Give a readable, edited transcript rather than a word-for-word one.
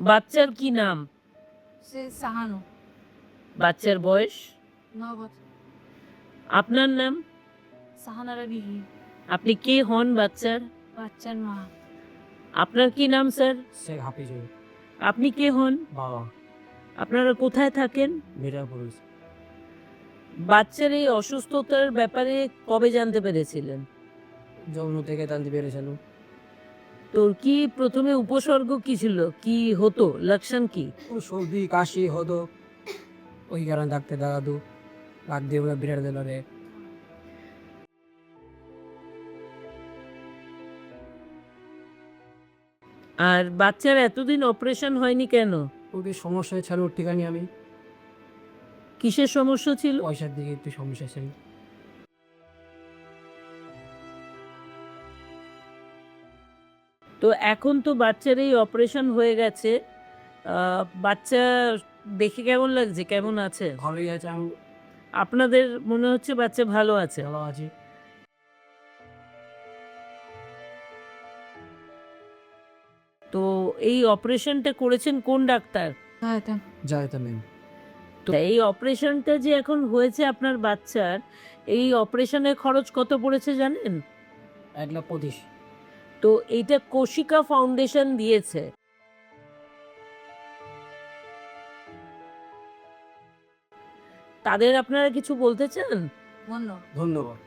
বাচ্চার কি নাম? সে সাহানো। বাচ্চার বয়স? 9 বছর। আপনার নাম? সাহানারা বিহি। আপনি কে হন বাচ্চার? বাচ্চার মা। আপনার কি নাম স্যার? শেখ হাফিজুর। আপনি কে হন? বাবা। আপনারা কোথায় থাকেন? মিরাপুর। বাচ্চার এই অসুস্থতার ব্যাপারে কবে জানতে পেরেছিলেন? জন্ম থেকে জানতে পেরেছেন। তোর কি প্রথমে উপসর্গ কি ছিল, কি হতো, লক্ষণ কি? সর্দি কাশি হতো, ওই কারণে ডাক্তার দেখাতো, ডাক দিয়ে ওরা বিরাট দিলারে। আর বাচ্চার এতদিন অপারেশন হয়নি কেন? ওদের সমস্যা ছিল ঠিকানি আমি কিসের সমস্যা ছিল? পয়সার দিকে একটু সমস্যা ছিল। তো এখন তো বাচ্চার এই অপারেশন হয়ে গেছে, বাচ্চা দেখে কেমন লাগছে, কেমন আছে? ভালোই আছে, আমি আপনাদের মনে হচ্ছে বাচ্চা ভালো আছে? ভালো আছি। তো এই অপারেশনটা করেছেন কোন ডাক্তার? হ্যাঁ এটা। যাইতে নেই। তো এই অপারেশনটা যে এখন হয়েছে আপনার বাচ্চার, এই অপারেশনের খরচ কত পড়েছে জানেন? 1,25,000। তো এইটা কোশিকা ফাউন্ডেশন দিয়েছে। তাদের আপনারা কিছু বলতে চান? ধন্যবাদ। ধন্যবাদ।